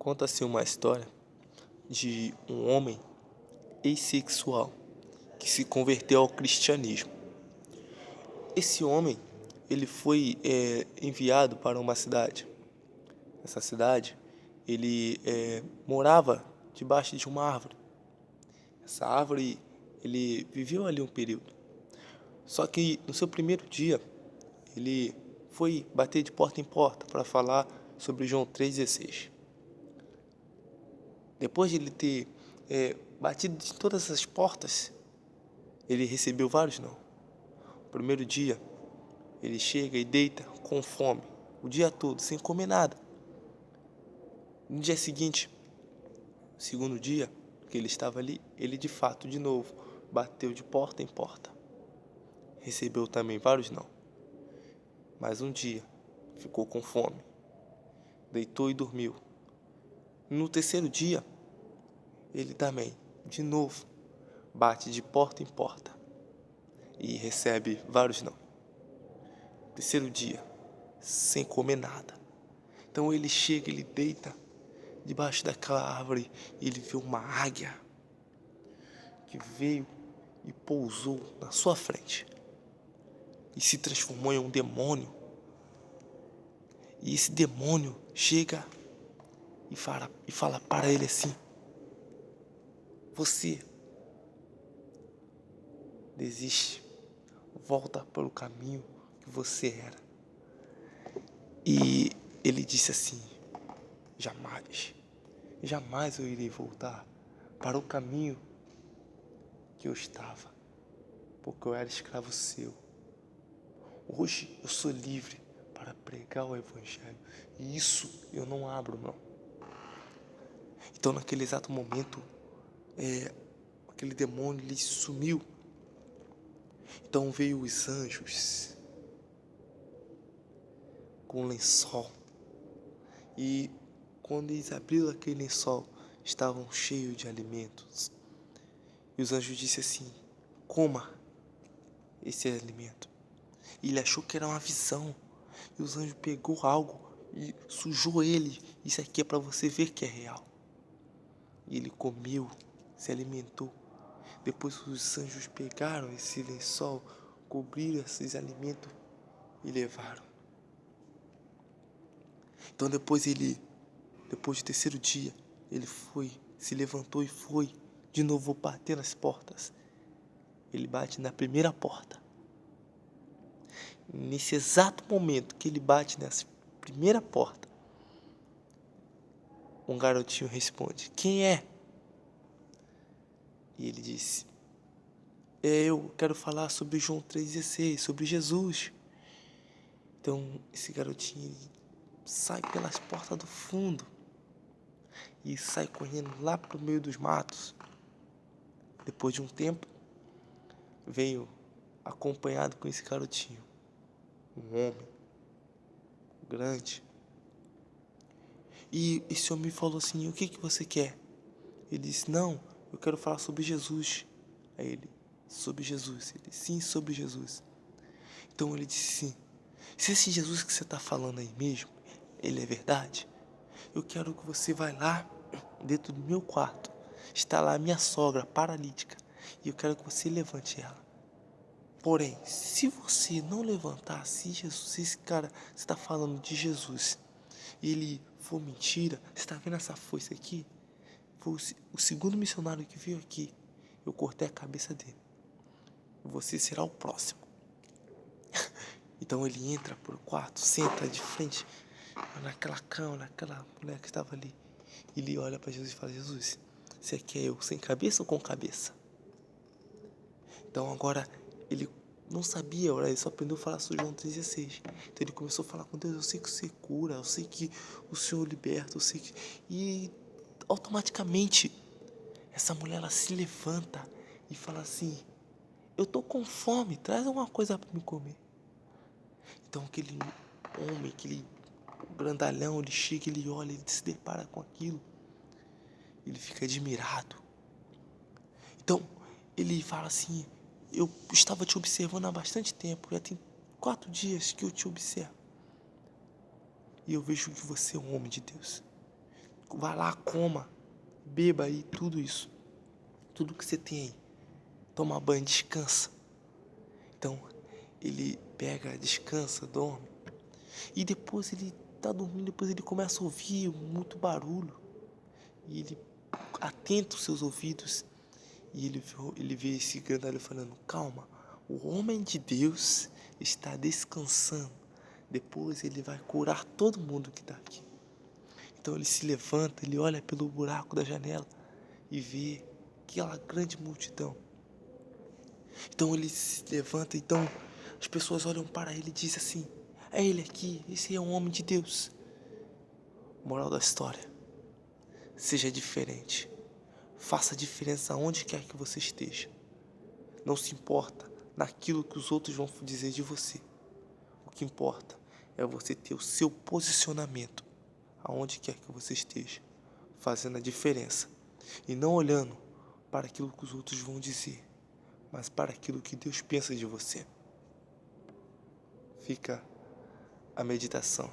Conta-se uma história de um homem assexual que se converteu ao cristianismo. Esse homem, ele foi enviado para uma cidade. Nessa cidade, ele morava debaixo de uma árvore. Essa árvore, ele viveu ali um período. Só que no seu primeiro dia, ele foi bater de porta em porta para falar sobre João 3,16. Depois de ele ter batido de todas as portas, ele recebeu vários não. O primeiro dia, ele chega e deita com fome, o dia todo, sem comer nada. No dia seguinte, segundo dia que ele estava ali, ele de fato, de novo, bateu de porta em porta. Recebeu também vários não. Mais um dia, ficou com fome, deitou e dormiu. No terceiro dia, ele também, de novo, bate de porta em porta e recebe vários não. Terceiro dia, sem comer nada. Então ele chega, ele deita debaixo daquela árvore e ele vê uma águia que veio e pousou na sua frente e se transformou em um demônio. E esse demônio chega e fala para ele assim: você desiste, volta para o caminho que você era. E ele disse assim: jamais eu irei voltar para o caminho que eu estava, porque eu era escravo seu. Hoje eu sou livre para pregar o evangelho, e isso eu não abro mão. Então naquele exato momento, aquele demônio ele sumiu. Então veio os anjos com um lençol, e quando eles abriram aquele lençol, estavam cheios de alimentos. E os anjos disseram assim: coma esse alimento. E ele achou que era uma visão. E os anjos pegou algo e sujou ele. Isso aqui é para você ver que é real. E ele comeu, se alimentou. Depois os anjos pegaram esse lençol, cobriram esses alimentos e levaram. Então depois do terceiro dia, ele se levantou e foi de novo bater nas portas. Ele bate na primeira porta. Nesse exato momento que ele bate nessa primeira porta, um garotinho responde: quem é? E ele disse: eu quero falar sobre João 3,16, sobre Jesus. Então esse garotinho sai pelas portas do fundo e sai correndo lá pro meio dos matos. Depois de um tempo, veio acompanhado com esse garotinho um homem grande. E esse homem falou assim: o que você quer? Ele disse: não, eu quero falar sobre Jesus. Aí ele: sobre Jesus? Ele: sim, sobre Jesus. Então ele disse assim: se esse Jesus que você está falando aí mesmo, ele é verdade, eu quero que você vá lá dentro do meu quarto. Está lá a minha sogra paralítica e eu quero que você levante ela. Porém, se você não levantar, se esse cara, você está falando de Jesus, e ele for mentira, você está vendo essa foice aqui? Foi o segundo missionário que veio aqui. Eu cortei a cabeça dele. Você será o próximo. Então ele entra pro quarto, senta de frente naquela cama, naquela mulher que estava ali. Ele olha para Jesus e fala: Jesus, você quer eu sem cabeça ou com cabeça? Então agora ele não sabia, ele só aprendeu a falar sobre João 3,16. Então ele começou a falar com Deus: eu sei que você cura, eu sei que o Senhor liberta, eu sei que... E automaticamente essa mulher ela se levanta e fala assim: eu tô com fome, traz alguma coisa para me comer. Então aquele homem, aquele grandalhão, ele chega, ele olha, ele se depara com aquilo, ele fica admirado. Então ele fala assim: eu estava te observando há bastante tempo, já tem 4 dias que eu te observo, e eu vejo que você é um homem de Deus. Vá lá, coma, beba aí, tudo isso. Tudo que você tem aí. Toma banho, descansa. Então, ele pega, descansa, dorme. E depois ele tá dormindo, depois ele começa a ouvir muito barulho. E ele atenta os seus ouvidos. E ele vê esse grandalhão falando: calma, o homem de Deus está descansando. Depois ele vai curar todo mundo que está aqui. Então ele se levanta, ele olha pelo buraco da janela e vê aquela grande multidão. Então ele se levanta, então as pessoas olham para ele e dizem assim: é ele aqui, esse é um homem de Deus. Moral da história: seja diferente. Faça diferença onde quer que você esteja. Não se importa naquilo que os outros vão dizer de você. O que importa é você ter o seu posicionamento aonde quer que você esteja, fazendo a diferença. E não olhando para aquilo que os outros vão dizer, mas para aquilo que Deus pensa de você. Fica a meditação.